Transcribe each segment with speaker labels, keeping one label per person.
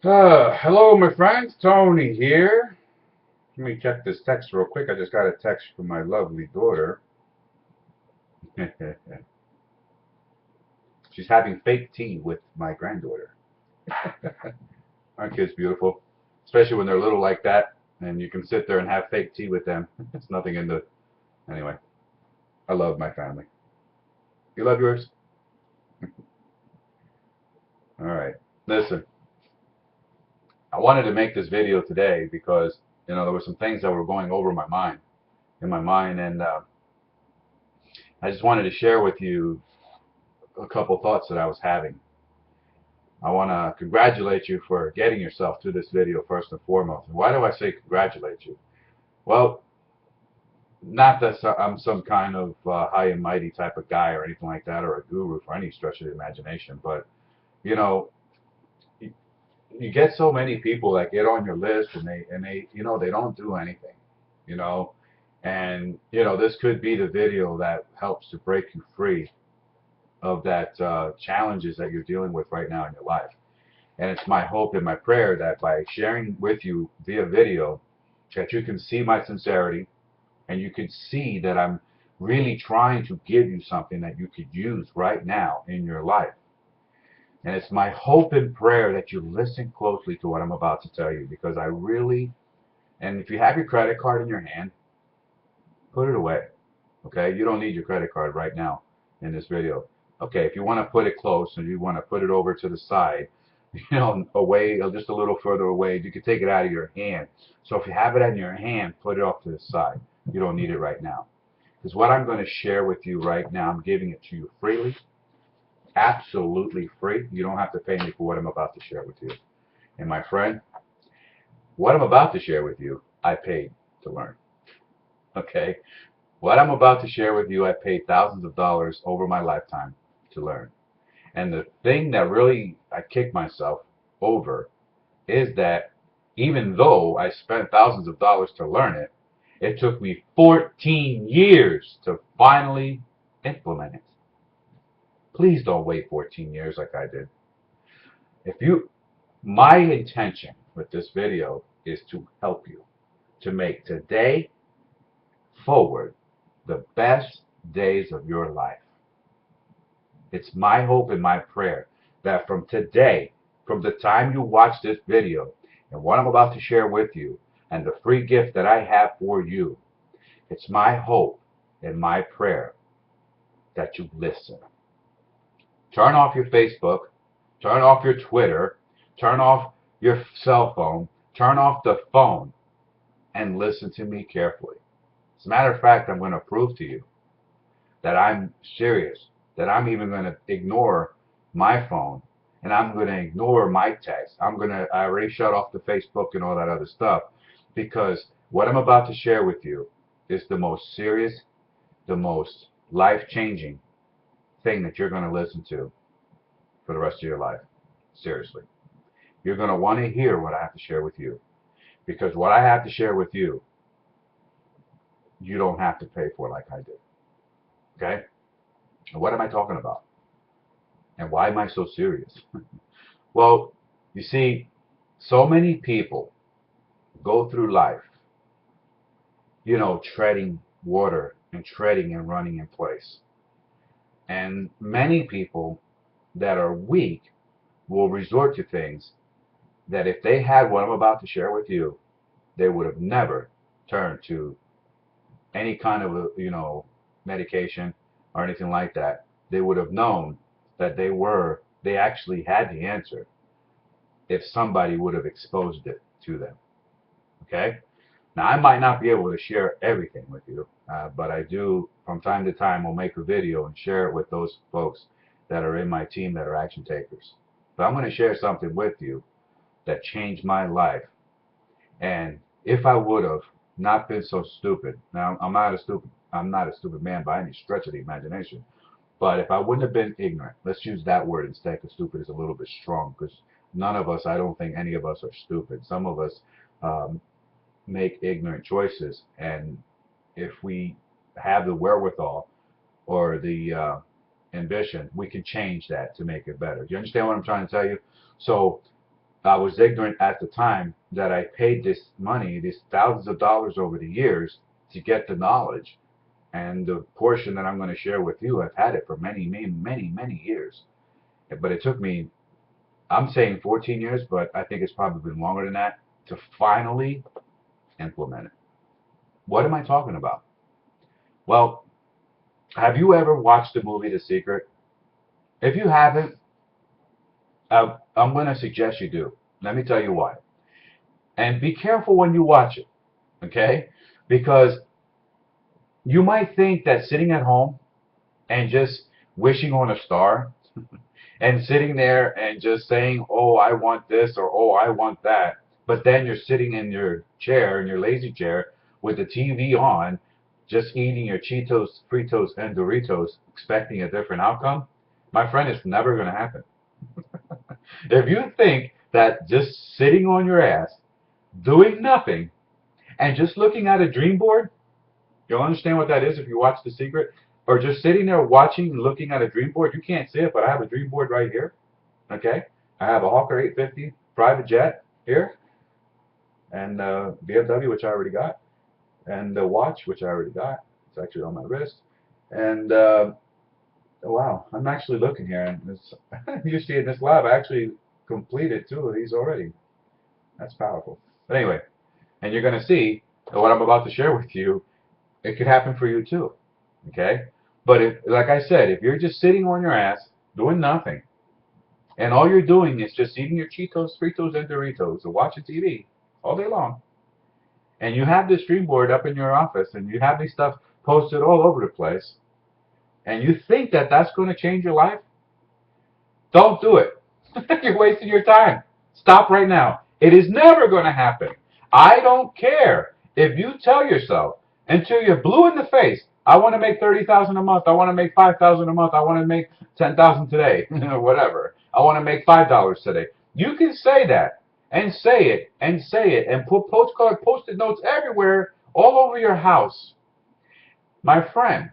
Speaker 1: Hello, my friends. Tony here. Let me check this text real quick. I just got a text from my lovely daughter. She's having fake tea with my granddaughter. Aren't kids beautiful? Especially when they're little like that, and you can sit there and have fake tea with them. It's nothing in the. Anyway, I love my family. You love yours? All right. Listen, I wanted to make this video today because there were some things that were going over in my mind, and I just wanted to share with you a couple thoughts that I was having. I want to congratulate you for getting yourself to this video first and foremost. And why do I say congratulate you? Well, not that I'm some kind of high and mighty type of guy or anything like that, or a guru for any stretch of the imagination, but you know, you, you get so many people that get on your list, and they don't do anything, you know, and this could be the video that helps to break you free of that challenges that you're dealing with right now in your life. And it's my hope and my prayer that by sharing with you via video, that you can see my sincerity and you can see that I'm really trying to give you something that you could use right now in your life. And it's my hope and prayer that you listen closely to what I'm about to tell you, because I really, and if you have your credit card in your hand, put it away. Okay? You don't need your credit card right now in this video. Okay, if you want to put it close and you want to put it over to the side, away, just a little further away, you can take it out of your hand. So if you have it in your hand, put it off to the side. You don't need it right now. Because what I'm going to share with you right now, I'm giving it to you freely, absolutely free. You don't have to pay me for what I'm about to share with you. And my friend, what I'm about to share with you, I paid to learn. Okay? What I'm about to share with you, I paid thousands of dollars over my lifetime to learn. And the thing that really I kick myself over is that even though I spent thousands of dollars to learn it, it took me 14 years to finally implement it. Please don't wait 14 years like I did. My intention with this video is to help you to make today forward the best days of your life. It's my hope and my prayer that from today, from the time you watch this video and what I'm about to share with you and the free gift that I have for you, it's my hope and my prayer that you listen. Turn off your Facebook, turn off your Twitter, turn off your cell phone, turn off the phone, and listen to me carefully. As a matter of fact, I'm going to prove to you that I'm serious, that I'm even going to ignore my phone, and I'm going to ignore my text. I already shut off the Facebook and all that other stuff, because what I'm about to share with you is the most serious, the most life-changing thing that you're going to listen to for the rest of your life. Seriously. You're going to want to hear what I have to share with you, because what I have to share with you, you don't have to pay for like I did. Okay? And what am I talking about? And why am I so serious? Well, you see, so many people go through life, treading water and treading and running in place. And many people that are weak will resort to things that if they had what I'm about to share with you, they would have never turned to any kind of, medication or anything like that. They would have known that they actually had the answer if somebody would have exposed it to them. Okay? Now, I might not be able to share everything with you, but I do, from time to time, will make a video and share it with those folks that are in my team that are action takers. But I'm going to share something with you that changed my life. And if I would have not been so stupid, now I'm not a stupid man by any stretch of the imagination, but if I wouldn't have been ignorant, let's use that word instead, because stupid is a little bit strong, because none of us, I don't think any of us are stupid. Some of us um, make ignorant choices, and if we have the wherewithal or the ambition, we can change that to make it better. Do you understand what I'm trying to tell you? So I was ignorant at the time that I paid this money, these thousands of dollars over the years to get the knowledge. And the portion that I'm going to share with you, I've had it for many, many, many, many years. But it took me, I'm saying 14 years, but I think it's probably been longer than that to finally implement it. What am I talking about? Well, have you ever watched the movie The Secret? If you haven't, I'm going to suggest you do. Let me tell you why. And be careful when you watch it, okay? Because you might think that sitting at home and just wishing on a star and sitting there and just saying, oh, I want this or oh, I want that. But then you're sitting in your chair, in your lazy chair, with the TV on, just eating your Cheetos, Fritos, and Doritos, expecting a different outcome. My friend, it's never going to happen. If you think that just sitting on your ass, doing nothing, and just looking at a dream board, you'll understand what that is if you watch The Secret. Or just sitting there watching, looking at a dream board. You can't see it, but I have a dream board right here. Okay? I have a Hawker 850 private jet here, and BMW, which I already got, and the watch, which I already got. It's actually on my wrist. And oh, wow, I'm actually looking here, and it's, you see in this lab, I actually completed 2 of these already. That's powerful. But anyway, and you're going to see that what I'm about to share with you, it could happen for you too. Okay? But if, like I said, if you're just sitting on your ass doing nothing, and all you're doing is just eating your Cheetos, Fritos, and Doritos, or watching TV all day long, and you have this dream board up in your office, and you have these stuff posted all over the place, and you think that that's going to change your life, don't do it. You're wasting your time. Stop right now. It is never going to happen. I don't care if you tell yourself until you're blue in the face, I want to make 30,000 a month. I want to make 5,000 a month. I want to make 10,000 today, whatever. I want to make $5 today. You can say that and say it and say it and put postcard, post-it notes everywhere, all over your house. My friend,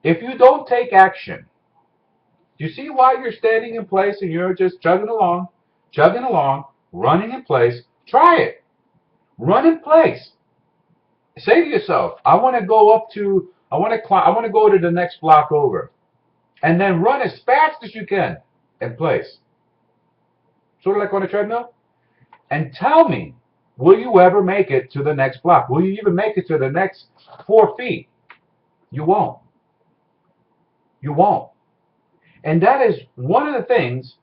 Speaker 1: if you don't take action, do you see why you're standing in place and you're just chugging along, running in place? Try it. Run in place. Say to yourself, I want to go up to, I want to climb, I want to go to the next block over. And then run as fast as you can in place. Sort of like on a treadmill. And tell me, will you ever make it to the next block? Will you even make it to the next 4 feet? You won't. You won't. And that is one of the things,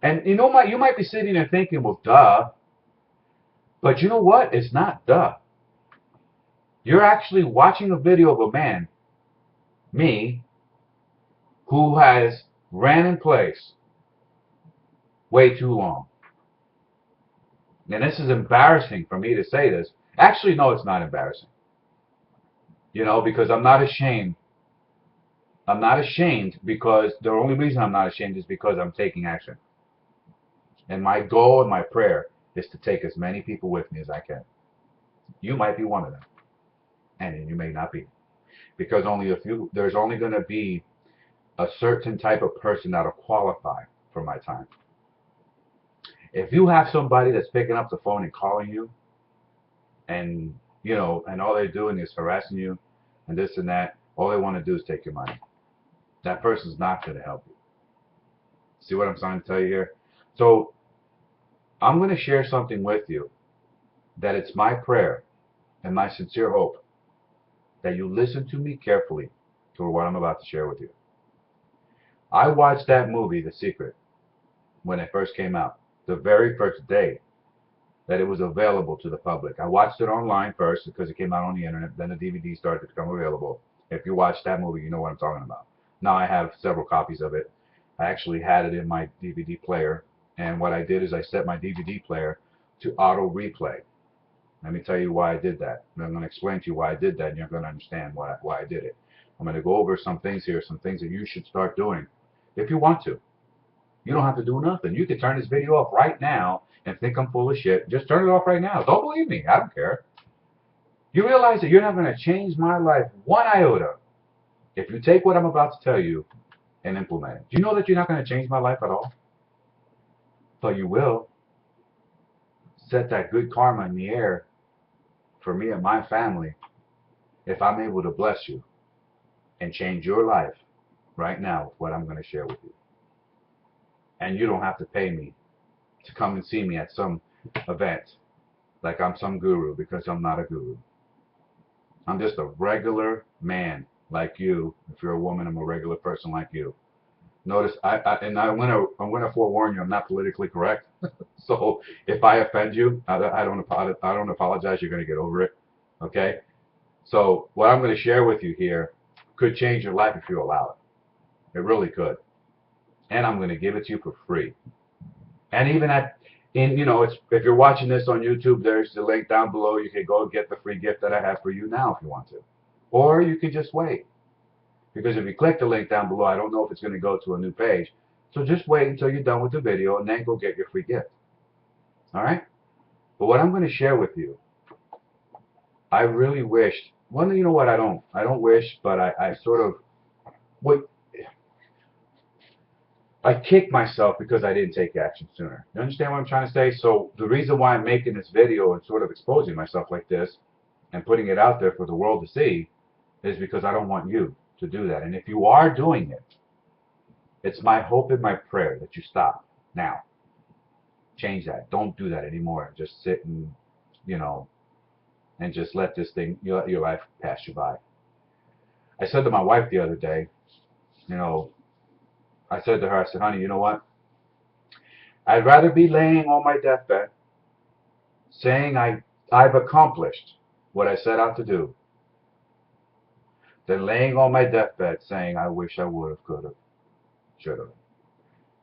Speaker 1: and you know, you might be sitting there thinking, well, duh. But you know what? It's not duh. You're actually watching a video of a man, me, who has ran in place way too long. And this is embarrassing for me to say this. Actually, no, it's not embarrassing. You know, because I'm not ashamed. I'm not ashamed because the only reason I'm not ashamed is because I'm taking action. And my goal and my prayer is to take as many people with me as I can. You might be one of them. And you may not be. Because there's only going to be a certain type of person that'll qualify for my time. If you have somebody that's picking up the phone and calling you, and you know, and all they're doing is harassing you, and this and that, all they want to do is take your money. That person's not going to help you. See what I'm trying to tell you here? So I'm going to share something with you that it's my prayer and my sincere hope that you listen to me carefully to what I'm about to share with you. I watched that movie, The Secret, when it first came out, the very first day that it was available to the public. I watched it online first because it came out on the internet, then the DVD started to become available. If you watch that movie, you know what I'm talking about. Now I have several copies of it. I actually had it in my DVD player, and what I did is I set my DVD player to auto replay. Let me tell you why I did that. And I'm going to explain to you why I did that, and you're going to understand why I did it. I'm going to go over some things here, some things that you should start doing if you want to. You don't have to do nothing. You can turn this video off right now and think I'm full of shit. Just turn it off right now. Don't believe me. I don't care. You realize that you're not going to change my life one iota if you take what I'm about to tell you and implement it. Do you know that you're not going to change my life at all? but you will set that good karma in the air for me and my family if I'm able to bless you and change your life right now with what I'm going to share with you. And you don't have to pay me to come and see me at some event like I'm some guru, because I'm not a guru. I'm just a regular man like you. If you're a woman, I'm a regular person like you. Notice, I'm gonna forewarn you, I'm not politically correct. So if I offend you, I don't apologize. You're gonna get over it, okay? So what I'm gonna share with you here could change your life if you allow it. It really could, and I'm gonna give it to you for free. And even it's, if you're watching this on YouTube, there's the link down below. You can go get the free gift that I have for you now if you want to, or you can just wait. Because if you click the link down below, I don't know if it's going to go to a new page. So just wait until you're done with the video and then go get your free gift. All right? But what I'm going to share with you, I really wished, well, you know what, I don't wish, but I sort of would, I kicked myself because I didn't take action sooner. You understand what I'm trying to say? So the reason why I'm making this video and sort of exposing myself like this and putting it out there for the world to see is because I don't want you to do that. And if you are doing it, it's my hope and my prayer that you stop now. Change that. Don't do that anymore. Just sit and just let this thing, let your life pass you by. I said to my wife the other day, I said to her, I said, honey, you know what? I'd rather be laying on my deathbed saying I've accomplished what I set out to do than laying on my deathbed saying I wish I would have, could have, should have.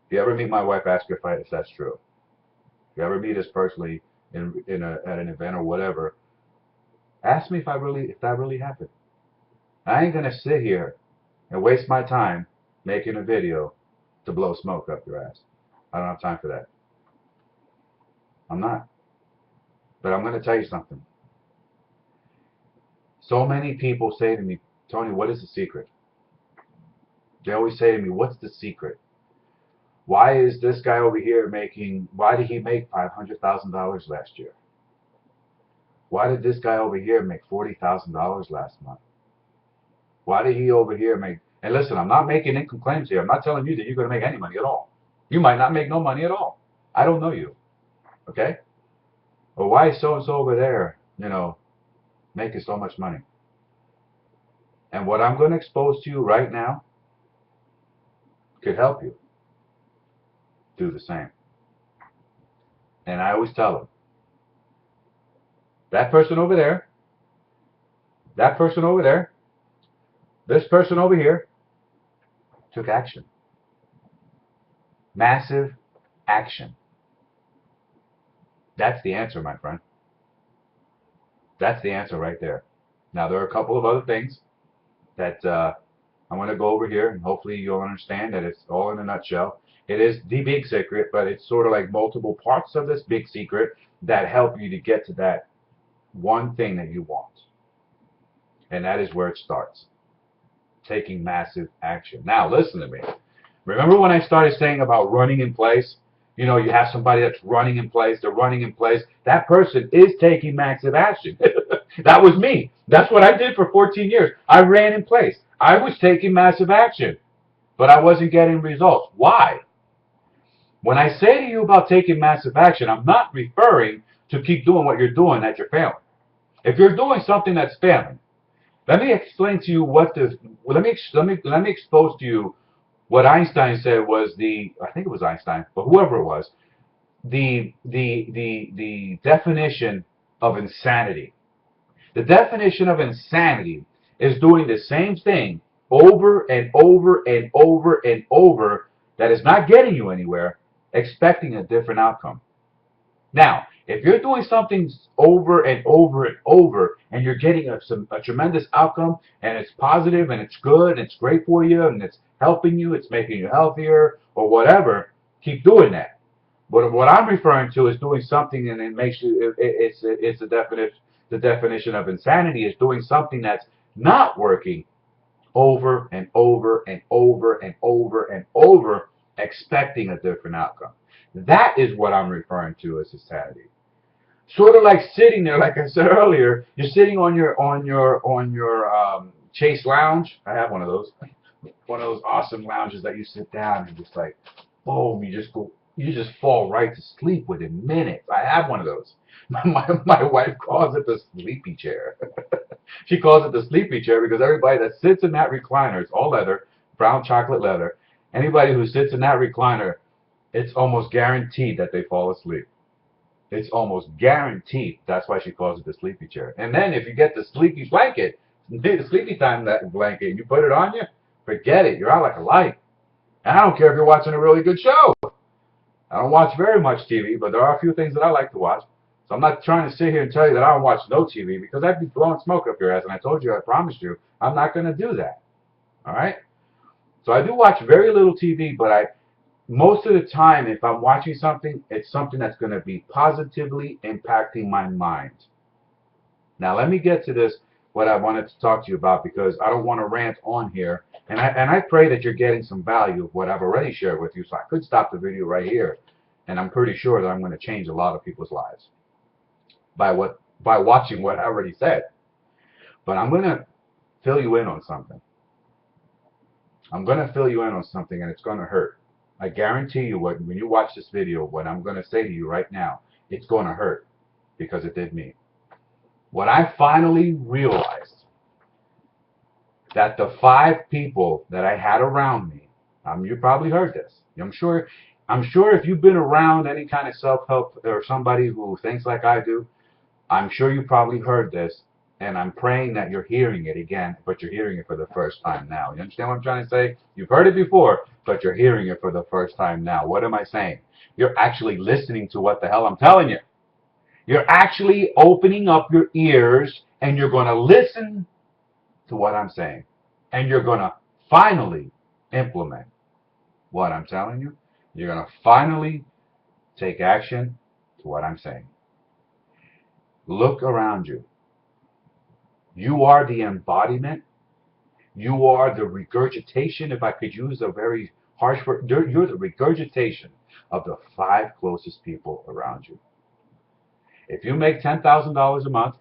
Speaker 1: If you ever meet my wife, ask her if that's true. If you ever meet us personally at an event or whatever, ask me if that really happened. I ain't gonna sit here and waste my time making a video to blow smoke up your ass. I don't have time for that. I'm not. But I'm gonna tell you something. So many people say to me, Tony, what is the secret? They always say to me, what's the secret? Why is this guy over here why did he make $500,000 last year? Why did this guy over here make $40,000 last month? Why did he over here make, and listen, I'm not making income claims here. I'm not telling you that you're going to make any money at all. You might not make no money at all. I don't know you. Okay? Or why is so-and-so over there, making so much money? And what I'm going to expose to you right now could help you do the same. And I always tell them, that person over there, that person over there, this person over here took action. Massive action. That's the answer, my friend. That's the answer right there. Now, there are a couple of other things that I'm going to go over here, and hopefully you'll understand that it's all in a nutshell. It is the big secret, but it's sort of like multiple parts of this big secret that help you to get to that one thing that you want. And that is where it starts. Taking massive action. Now, listen to me. Remember when I started saying about running in place? You have somebody that's running in place, they're running in place. That person is taking massive action. That was me. That's what I did for 14 years. I ran in place. I was taking massive action, but I wasn't getting results. Why? When I say to you about taking massive action, I'm not referring to keep doing what you're doing that you're failing. If you're doing something that's failing, let me explain to you let me expose to you what Einstein said was I think it was Einstein, but whoever it was, the definition of insanity. The definition of insanity is doing the same thing over and over and over and over that is not getting you anywhere, expecting a different outcome. Now, if you're doing something over and over and over, and you're getting a tremendous outcome, and it's positive, and it's good, and it's great for you, and it's helping you, it's making you healthier, or whatever, keep doing that. But what I'm referring to is doing something, and it makes you. It's the definition of insanity is doing something that's not working over and over and over and over and over, expecting a different outcome. That is what I'm referring to as insanity. Sort of like sitting there, like I said earlier, you're sitting on your Chase lounge. I have one of those awesome lounges that you sit down and just like, boom, you just fall right to sleep within minutes. I have one of those. My wife calls it the sleepy chair. She calls it the sleepy chair because everybody that sits in that recliner, it's all leather, brown chocolate leather. Anybody who sits in that recliner, it's almost guaranteed that they fall asleep. It's almost guaranteed. That's why she calls it the sleepy chair. And then if you get the sleepy blanket, the sleepy time that blanket, and you put it on you, forget it. You're out like a light. And I don't care if you're watching a really good show. I don't watch very much TV, but there are a few things that I like to watch. So I'm not trying to sit here and tell you that I don't watch no TV because I'd be blowing smoke up your ass. And I told you, I promised you, I'm not going to do that. All right? So I do watch very little TV, but most of the time, if I'm watching something, it's something that's going to be positively impacting my mind. Now, let me get to this, what I wanted to talk to you about, because I don't want to rant on here. And I pray that you're getting some value of what I've already shared with you. So I could stop the video right here. And I'm pretty sure that I'm going to change a lot of people's lives by watching what I already said. But I'm going to fill you in on something. I'm going to fill you in on something, and it's going to hurt. I guarantee you, when you watch this video, what I'm going to say to you right now, it's going to hurt because it did me. When I finally realized that the 5 people that I had around me, you probably heard this. I'm sure if you've been around any kind of self-help or somebody who thinks like I do, I'm sure you probably heard this, and I'm praying that you're hearing it again, but you're hearing it for the first time now. You understand what I'm trying to say? You've heard it before, but you're hearing it for the first time now. What am I saying? You're actually listening to what the hell I'm telling you. You're actually opening up your ears, and you're going to listen to what I'm saying. And you're going to finally implement what I'm telling you. You're going to finally take action to what I'm saying. Look around you. You are the embodiment. You are the regurgitation, if I could use a very harsh word. You're the regurgitation of the 5 closest people around you. If you make $10,000 a month,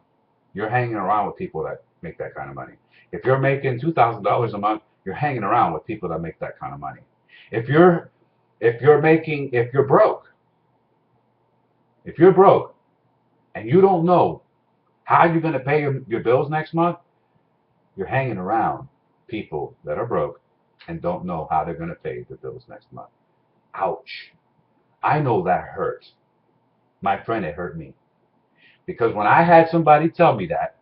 Speaker 1: you're hanging around with people that make that kind of money. If you're making $2,000 a month, you're hanging around with people that make that kind of money. If you're broke and you don't know how you're going to pay your bills next month, you're hanging around people that are broke and don't know how they're going to pay the bills next month. Ouch. I know that hurts. My friend, it hurt me. Because when I had somebody tell me that,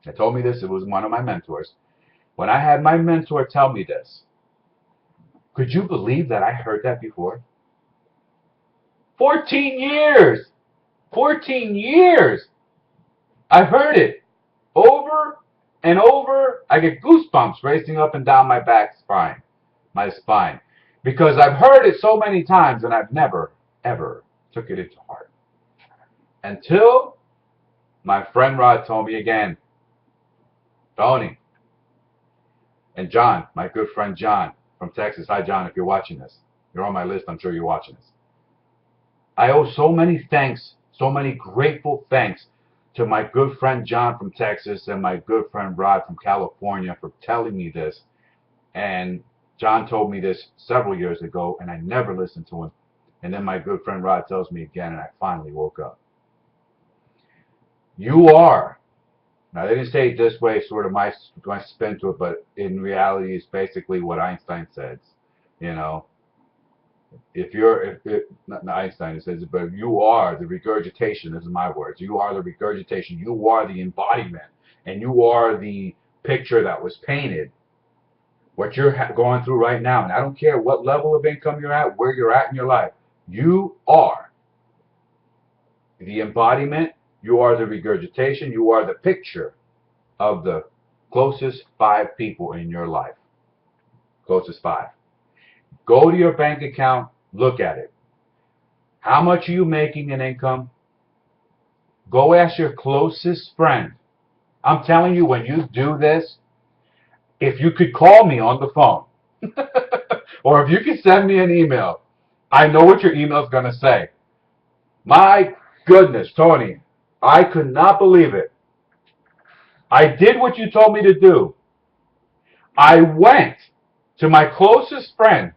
Speaker 1: they told me this, it was one of my mentors. When I had my mentor tell me this, could you believe that I heard that before? 14 years! 14 years! I've heard it over and over. I get goosebumps racing up and down my spine, because I've heard it so many times and I've never, ever took it into heart. Until my friend Rod told me again, Tony, and John, my good friend John from Texas. Hi, John, if you're watching this. You're on my list. I'm sure you're watching this. I owe so many thanks, so many grateful thanks to my good friend John from Texas and my good friend Rod from California for telling me this. And John told me this several years ago, and I never listened to him. And then my good friend Rod tells me again, and I finally woke up. You are. Now, they didn't say it this way, sort of my spin to it, but in reality, it's basically what Einstein says. You know, not Einstein says it, but you are the regurgitation. This is my words. You are the regurgitation. You are the embodiment, and you are the picture that was painted. What you're going through right now, and I don't care what level of income you're at, where you're at in your life, you are the embodiment. You are the regurgitation. You are the picture of the closest 5 people in your life. Closest 5. Go to your bank account. Look at it. How much are you making in income? Go ask your closest friend. I'm telling you, when you do this, if you could call me on the phone, or if you could send me an email, I know what your email is going to say. My goodness, Tony, I could not believe it. I did what you told me to do. I went to my closest friend,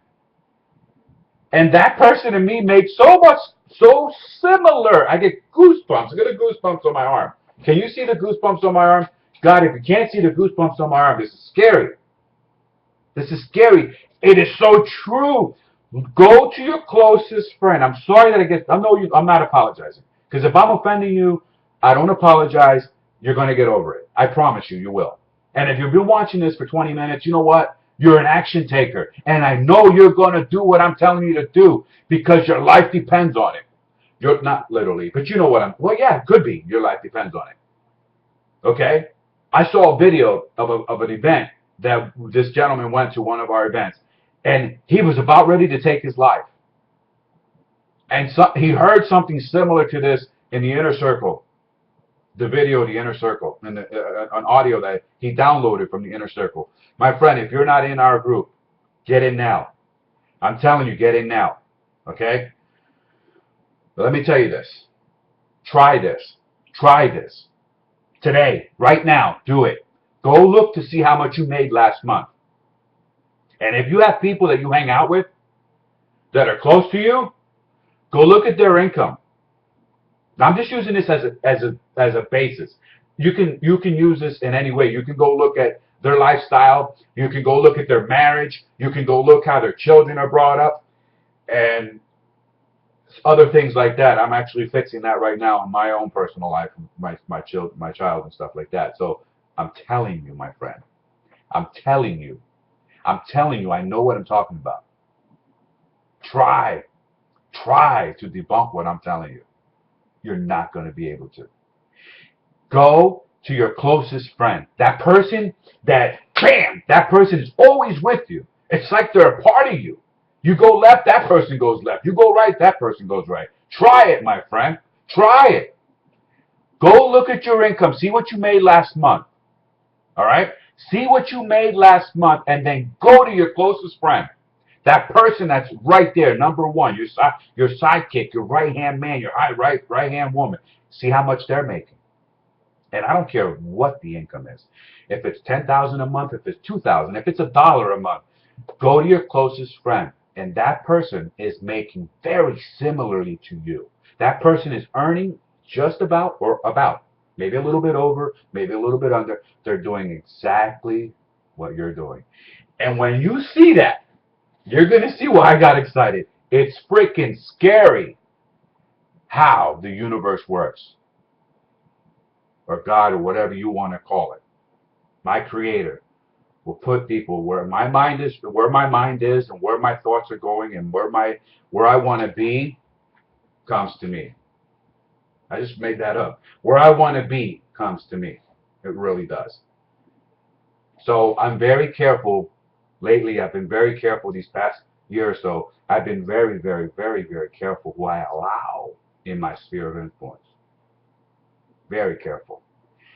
Speaker 1: and that person and me made so similar. I get goosebumps. I get goosebumps on my arm. Can you see the goosebumps on my arm? God, if you can't see the goosebumps on my arm, this is scary. This is scary. It is so true. Go to your closest friend. I'm sorry that I'm not apologizing. Because if I'm offending you, I don't apologize. You're going to get over it. I promise you, you will. And if you've been watching this for 20 minutes, you know what? You're an action taker. And I know you're going to do what I'm telling you to do because your life depends on it. You're not literally, but you know what well, yeah, it could be. Your life depends on it. Okay? I saw a video of an event that this gentleman went to, one of our events, and he was about ready to take his life. And he heard something similar to this in the inner circle, the video of the inner circle, and an audio that he downloaded from the inner circle. My friend, if you're not in our group, get in now. I'm telling you, get in now. Okay? But let me tell you this. Try this. Try this. Today, right now, do it. Go look to see how much you made last month. And if you have people that you hang out with that are close to you, go look at their income. Now, I'm just using this as a basis. You can use this in any way. You can go look at their lifestyle. You can go look at their marriage. You can go look how their children are brought up, and other things like that. I'm actually fixing that right now in my own personal life, my child and stuff like that. So I'm telling you, my friend. I'm telling you. I'm telling you. I know what I'm talking about. Try to debunk what I'm telling you. You're not going to be able to. Go to your closest friend. That person that person is always with you. It's like they're a part of you. You go left, that person goes left. You go right, that person goes right. Try it, my friend. Try it. Go look at your income. See what you made last month. All right? See what you made last month, and then go to your closest friend. That person that's right there, number one, your sidekick, your right-hand man, your right-hand woman. See how much they're making. And I don't care what the income is. If it's $10,000 a month, if it's $2,000, if it's $1 a month, go to your closest friend. And that person is making very similarly to you. That person is earning just about or about, maybe a little bit over, maybe a little bit under. They're doing exactly what you're doing. And when you see that, you're going to see why I got excited. It's freaking scary how the universe works. Or God, or whatever you want to call it. My creator will put people where my mind is, and where my thoughts are going, and where I want to be comes to me. I just made that up. Where I want to be comes to me. It really does. So I'm very careful. Lately, I've been very careful these past year or so. I've been very, very, very, very careful who I allow in my sphere of influence. Very careful.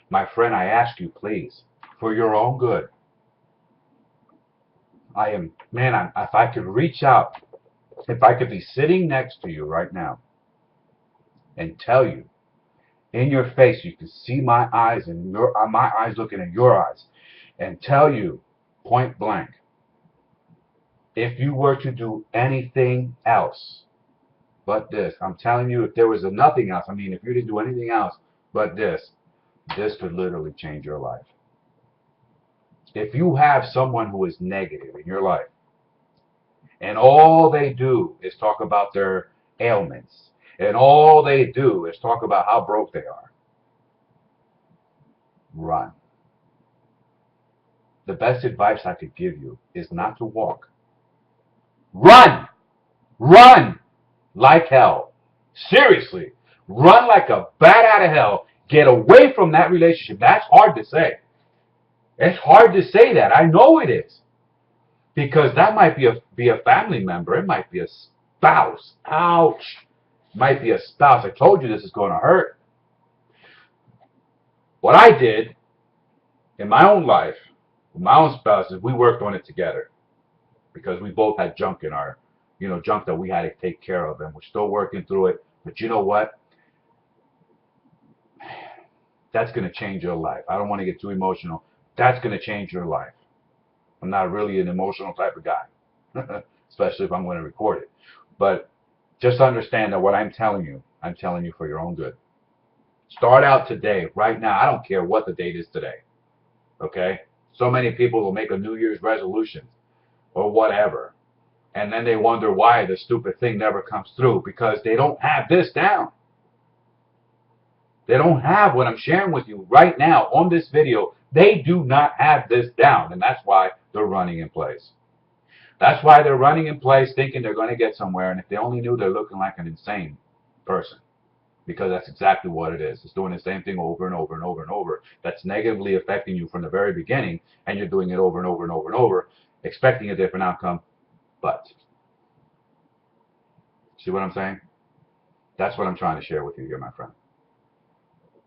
Speaker 1: My friend, I ask you, please, for your own good. If I could reach out, if I could be sitting next to you right now and tell you in your face, you can see my eyes and my eyes looking at your eyes, and tell you point blank, if you were to do anything else but this, I'm telling you, if there was nothing else, if you didn't do anything else but this could literally change your life. If you have someone who is negative in your life, and all they do is talk about their ailments, and all they do is talk about how broke they are, run. The best advice I could give you is not to walk. Run! Run like hell. Seriously. Run like a bat out of hell. Get away from that relationship. That's hard to say. It's hard to say that. I know it is. Because that might be a family member. It might be a spouse. Ouch. It might be a spouse. I told you this is going to hurt. What I did in my own life, with my own spouse, is we worked on it together. Because we both had junk in our junk that we had to take care of, and we're still working through it. But you know what? That's going to change your life. I don't want to get too emotional. That's going to change your life. I'm not really an emotional type of guy, especially if I'm going to record it. But just understand that what I'm telling you for your own good. Start out today, right now. I don't care what the date is today. Okay? So many people will make a New Year's resolution or whatever, and then they wonder why the stupid thing never comes through, because they don't have this down. They don't have what I'm sharing with you right now on this video. They do not have this down, and that's why they're running in place. That's why they're running in place thinking they're going to get somewhere, and if they only knew, they're looking like an insane person, because that's exactly what it is. It's doing the same thing over and over and over and over. That's negatively affecting you from the very beginning, and you're doing it over and over and over and over, expecting a different outcome. But see what I'm saying? That's what I'm trying to share with you here, my friend.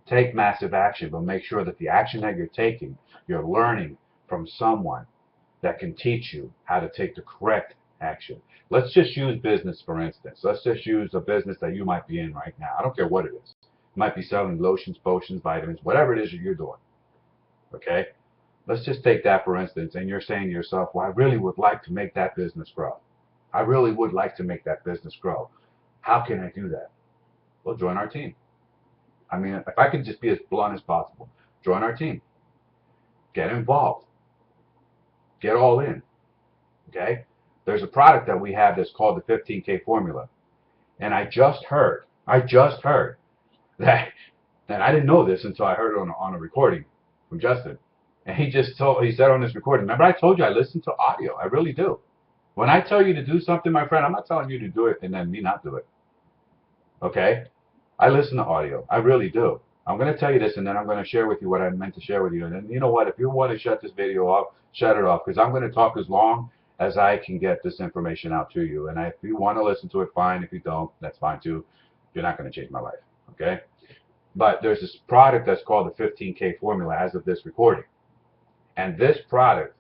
Speaker 1: Take massive action, but make sure that the action that you're taking, you're learning from someone that can teach you how to take the correct action. Let's just use business, for instance. Let's just use a business that you might be in right now. I don't care what it is. You might be selling lotions, potions, vitamins, whatever it is that you're doing. Okay? Let's just take that, for instance, and you're saying to yourself, well, I really would like to make that business grow. I really would like to make that business grow. How can I do that? Well, join our team. I mean, if I could just be as blunt as possible, join our team. Get involved. Get all in. Okay? There's a product that we have that's called the 15K formula. And I just heard that, and I didn't know this until I heard it on a recording from Justin. And he said on this recording, remember I told you I listen to audio. I really do. When I tell you to do something, my friend, I'm not telling you to do it and then me not do it. Okay? I listen to audio. I really do. I'm going to tell you this, and then I'm going to share with you what I meant to share with you. And then, you know what? If you want to shut this video off, shut it off, because I'm going to talk as long as I can get this information out to you. And if you want to listen to it, fine. If you don't, that's fine too. You're not going to change my life. Okay? But there's this product that's called the 15K formula as of this recording. And this product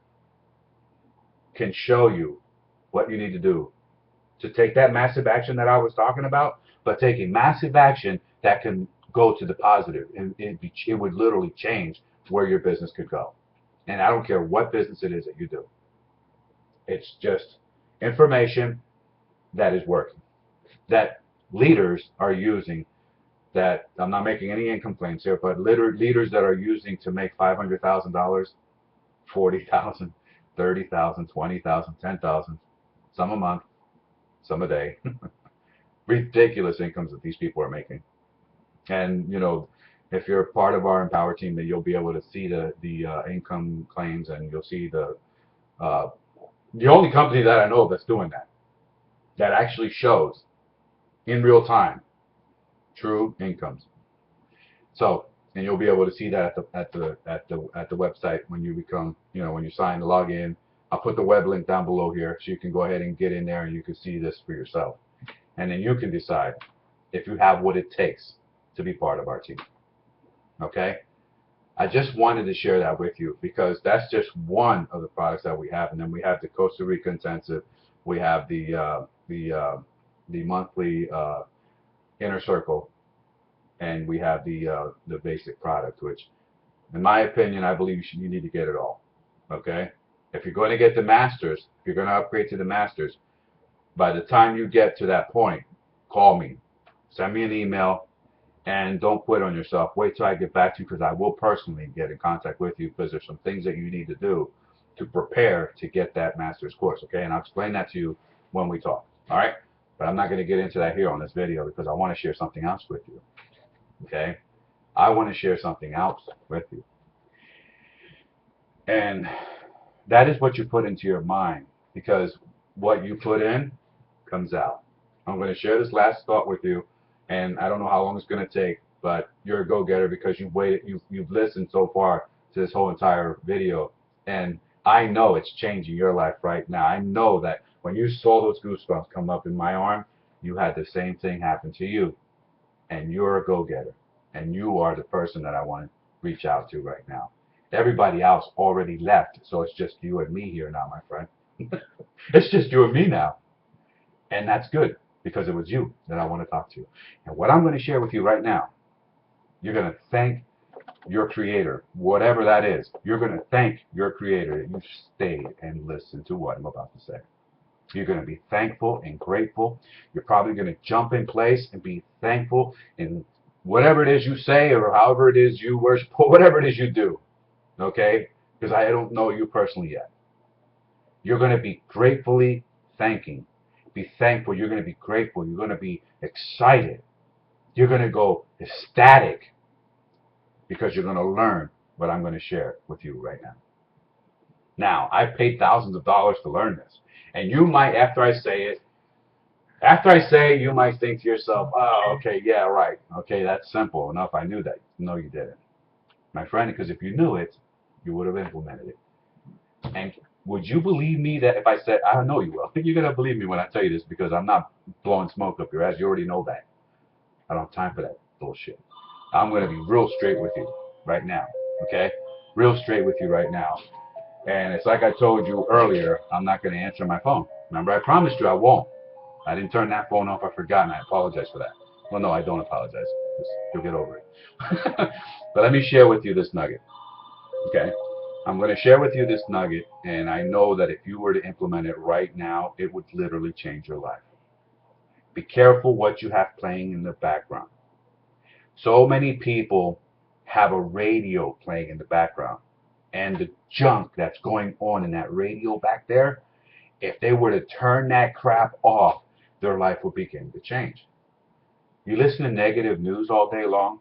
Speaker 1: can show you what you need to do to take that massive action that I was talking about, but taking massive action that can go to the positive. And it would literally change where your business could go. And I don't care what business it is that you do. It's just information that is working, that leaders are using, that I'm not making any income claims here, but leaders that are using to make $500,000, $40,000, $30,000, $20,000, $10,000, some a month, some a day. Ridiculous incomes that these people are making. And if you're part of our Empower team, then you'll be able to see the income claims, and you'll see the only company that I know that's doing that actually shows in real time true incomes. So, and you'll be able to see that at the website when you become, when you sign the login. I'll put the web link down below here, so you can go ahead and get in there and you can see this for yourself. And then you can decide if you have what it takes to be part of our team. Okay? I just wanted to share that with you, because that's just one of the products that we have. And then we have the Costa Rica Intensive. We have the monthly Inner Circle, and we have the basic product, which, in my opinion, I believe you need to get it all. Okay? If you're going to get the Masters, if you're going to upgrade to the Masters, by the time you get to that point, call me, send me an email, and don't quit on yourself. Wait till I get back to you, because I will personally get in contact with you, because there's some things that you need to do to prepare to get that Master's course. Okay? And I'll explain that to you when we talk. All right? But I'm not going to get into that here on this video, because I want to share something else with you. Okay? I want to share something else with you. And that is what you put into your mind, because what you put in comes out. I'm going to share this last thought with you, and I don't know how long it's going to take, but you're a go-getter, because you've waited, you've listened so far to this whole entire video, and I know it's changing your life right now. I know that when you saw those goosebumps come up in my arm, you had the same thing happen to you, and you're a go-getter, and you are the person that I want to reach out to right now. Everybody else already left, so it's just you and me here now, my friend. It's just you and me now. And that's good because it was you that I want to talk to. And what I'm going to share with you right now, you're going to thank your creator, whatever that is. You're going to thank your creator that you stayed and listened to what I'm about to say. You're going to be thankful and grateful. You're probably going to jump in place and be thankful in whatever it is you say or however it is you worship, whatever it is you do. Okay? Because I don't know you personally yet. You're going to be gratefully thanking. Be thankful. You're going to be grateful. You're going to be excited. You're going to go ecstatic because you're going to learn what I'm going to share with you right now. Now, I've paid thousands of dollars to learn this. And you might, after I say it, you might think to yourself, oh, okay, yeah, right. Okay, that's simple enough. I knew that. No, you didn't. My friend, because if you knew it, you would have implemented it. And would you believe me that if I said, I know you will, you're going to believe me when I tell you this because I'm not blowing smoke up your ass. You already know that. I don't have time for that bullshit. I'm going to be real straight with you right now, okay? Real straight with you right now. And it's like I told you earlier, I'm not going to answer my phone. Remember, I promised you I won't. I didn't turn that phone off. I forgot, and I apologize for that. Well, no, I don't apologize. You'll get over it. But let me share with you this nugget, okay? I'm going to share with you this nugget, and I know that if you were to implement it right now, it would literally change your life. Be careful what you have playing in the background. So many people have a radio playing in the background, and the junk that's going on in that radio back there, if they were to turn that crap off, their life would begin to change. You listen to negative news all day long,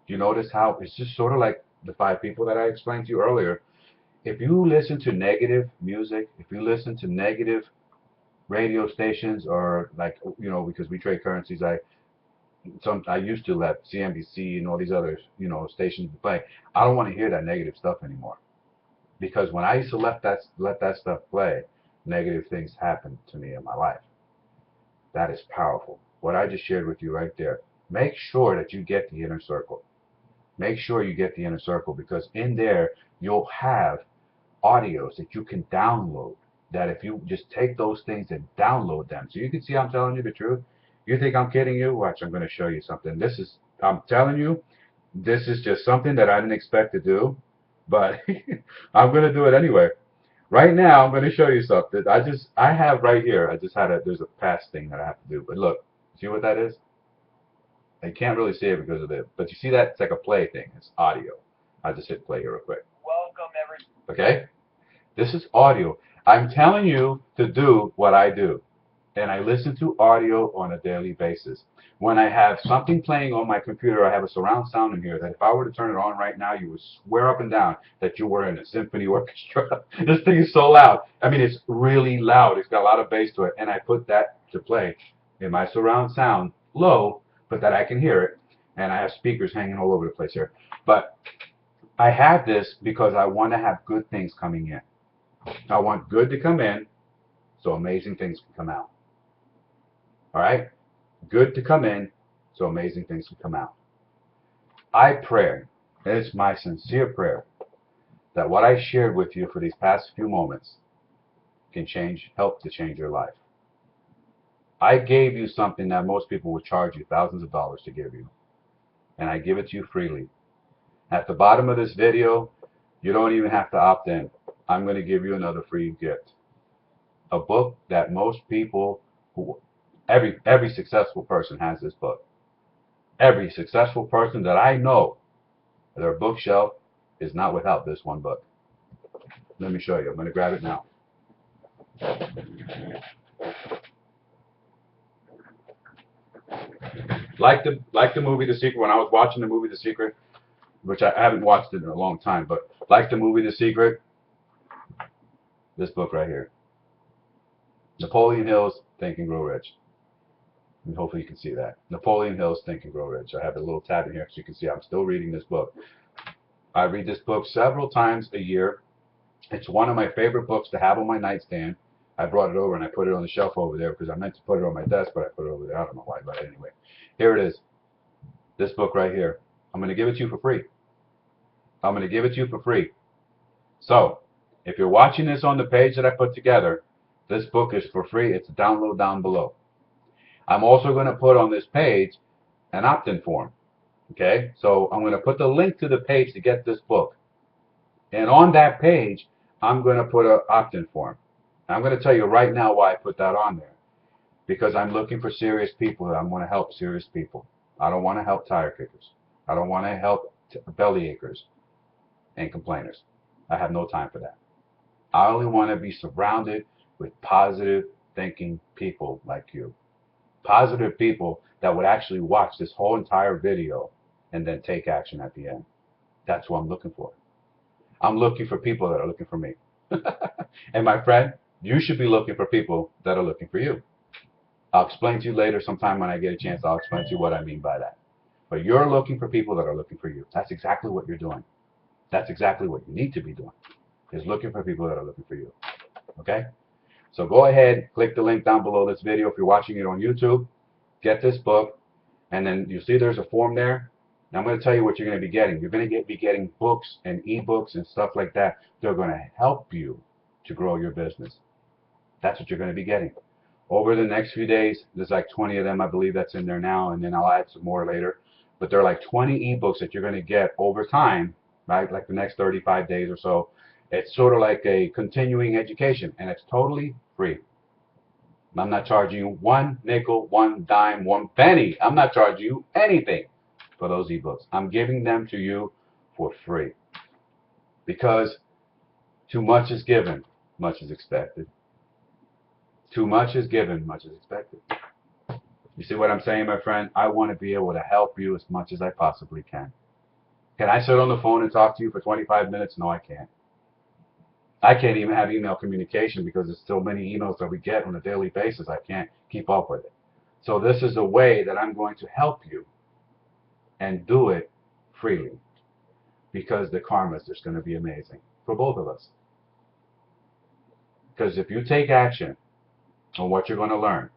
Speaker 1: you notice how it's just sort of like the 5 people that I explained to you earlier. If you listen to negative music, if you listen to negative radio stations, or like, you know, because we trade currencies, I used to let CNBC and all these other, you know, stations play. I don't want to hear that negative stuff anymore, because when I used to let that stuff play, negative things happened to me in my life. That is powerful. What I just shared with you right there. Make sure that you get the inner circle. Make sure you get the inner circle, because in there you'll have audios that you can download, that if you just take those things and download them, so you can see I'm telling you the truth. You think I'm kidding you? Watch, I'm going to show you something. I'm telling you, this is just something that I didn't expect to do, but I'm going to do it anyway. Right now, I'm going to show you something. I have right here, there's a past thing that I have to do, but look, see what that is? I can't really see it because of it, but you see that? It's like a play thing. It's audio. I'll just hit play here real quick. Welcome, everyone. Okay? This is audio. I'm telling you to do what I do. And I listen to audio on a daily basis. When I have something playing on my computer, I have a surround sound in here that if I were to turn it on right now, you would swear up and down that you were in a symphony orchestra. This thing is so loud. I mean, it's really loud. It's got a lot of bass to it. And I put that to play in my surround sound low, but that I can hear it. And I have speakers hanging all over the place here. But I have this because I want to have good things coming in. I want good to come in so amazing things can come out. All right? Good to come in so amazing things can come out. I pray, and it's my sincere prayer, that what I shared with you for these past few moments can help to change your life. I gave you something that most people would charge you thousands of dollars to give you, and I give it to you freely. At the bottom of this video, you don't even have to opt in. I'm going to give you another free gift. A book that most people, every successful person has this book. Every successful person that I know, their bookshelf is not without this one book. Let me show you. I'm going to grab it now. Like the movie The Secret, when I was watching the movie The Secret, which I haven't watched it in a long time, but like the movie The Secret, this book right here. Napoleon Hill's Think and Grow Rich. And hopefully you can see that. Napoleon Hill's Think and Grow Rich. I have a little tab in here so you can see I'm still reading this book. I read this book several times a year. It's one of my favorite books to have on my nightstand. I brought it over and I put it on the shelf over there because I meant to put it on my desk, but I put it over there. I don't know why, but anyway. Here it is. This book right here. I'm going to give it to you for free. I'm going to give it to you for free. So, if you're watching this on the page that I put together, this book is for free. It's a download down below. I'm also going to put on this page an opt-in form. Okay, so I'm going to put the link to the page to get this book. And on that page, I'm going to put an opt-in form. I'm going to tell you right now why I put that on there. Because I'm looking for serious people. I want to help serious people. I don't want to help tire kickers. I don't want to help belly achers and complainers. I have no time for that. I only want to be surrounded with positive thinking people like you. Positive people that would actually watch this whole entire video and then take action at the end. That's what I'm looking for. I'm looking for people that are looking for me. And my friend, you should be looking for people that are looking for you. I'll explain to you later sometime when I get a chance. I'll explain to you what I mean by that. But you're looking for people that are looking for you. That's exactly what you're doing. That's exactly what you need to be doing, is looking for people that are looking for you. Okay? So go ahead, click the link down below this video if you're watching it on YouTube. Get this book, and then you see there's a form there. And I'm going to tell you what you're going to be getting. You're going to be getting books and ebooks and stuff like that. They're going to help you to grow your business. That's what you're going to be getting. Over the next few days, there's like 20 of them, I believe that's in there now, and then I'll add some more later. But there are like 20 ebooks that you're going to get over time, right? Like the next 35 days or so. It's sort of like a continuing education, and it's totally free. I'm not charging you one nickel, one dime, one penny. I'm not charging you anything for those ebooks. I'm giving them to you for free. Because too much is given, much is expected. Too much is given, much is expected. You see what I'm saying, my friend? I want to be able to help you as much as I possibly can. Can I sit on the phone and talk to you for 25 minutes? No, I can't. I can't even have email communication because there's so many emails that we get on a daily basis. I can't keep up with it. So this is a way that I'm going to help you and do it freely, because the karma is just going to be amazing for both of us. Because if you take action on what you're going to learn,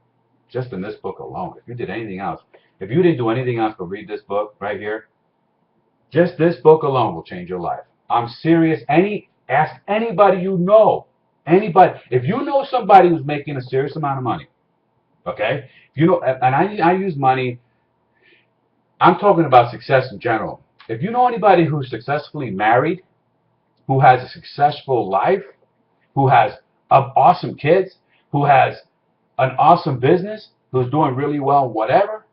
Speaker 1: just in this book alone, if you did anything else, if you didn't do anything else but read this book right here, just this book alone will change your life. I'm serious. Ask anybody you know. Anybody. If you know somebody who's making a serious amount of money, okay? If you know, and I use money, I'm talking about success in general. If you know anybody who's successfully married, who has a successful life, who has awesome kids, who has an awesome business, who's doing really well, whatever,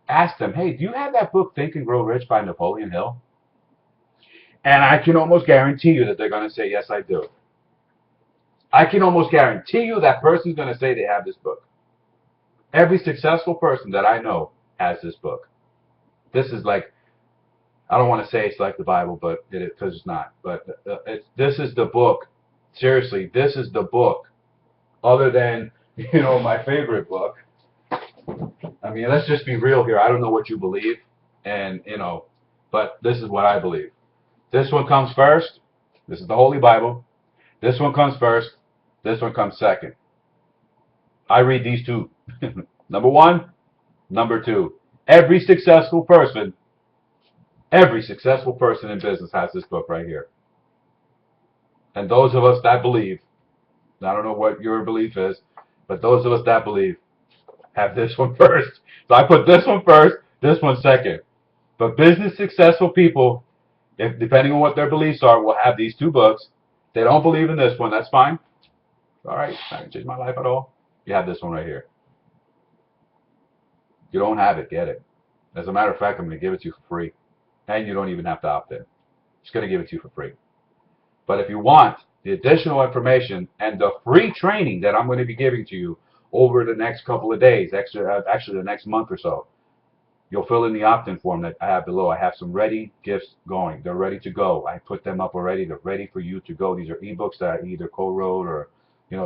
Speaker 1: ask them, hey, do you have that book, Think and Grow Rich by Napoleon Hill? And I can almost guarantee you that they're going to say, yes, I do. I can almost guarantee you that person's going to say they have this book. Every successful person that I know has this book. This is like, I don't want to say it's like the Bible, but it is, because it's not. But this is the book. Seriously, this is the book. Other than, my favorite book. I mean, let's just be real here. I don't know what you believe, and but this is what I believe. This one comes first. This is the Holy Bible. This one comes first. This one comes second. I read these two. Number one, number two. Every successful person in business has this book right here. And those of us that believe, I don't know what your belief is, but those of us that believe have this one first. So I put this one first, this one second. But business successful people, if depending on what their beliefs are, will have these two books. If they don't believe in this one, that's fine. All right, I can change my life at all. You have this one right here. You don't have it, get it. As a matter of fact, I'm going to give it to you for free. And you don't even have to opt in. Just going to give it to you for free. But if you want the additional information and the free training that I'm going to be giving to you over the next couple of days, actually the next month or so, you'll fill in the opt-in form that I have below. I have some ready gifts going. They're ready to go. I put them up already. They're ready for you to go. These are ebooks that I either co-wrote or,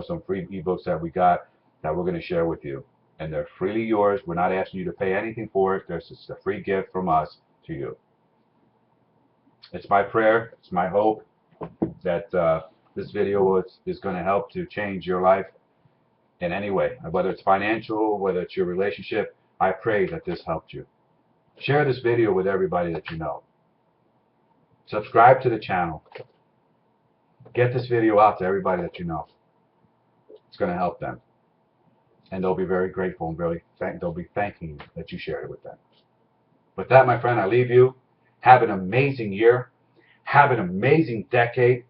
Speaker 1: some free ebooks that we got that we're going to share with you. And they're freely yours. We're not asking you to pay anything for it. There's just a free gift from us to you. It's my prayer. It's my hope that this video is going to help to change your life in any way, whether it's financial, whether it's your relationship. I pray that this helped you. Share this video with everybody that you know. Subscribe to the channel. Get this video out to everybody that you know. It's going to help them. and they'll be very grateful and they'll be thanking you that you shared it with them. With that, my friend, I leave you. Have an amazing year. Have an amazing decade.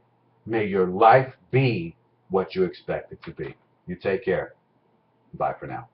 Speaker 1: May your life be what you expect it to be. You take care. Bye for now.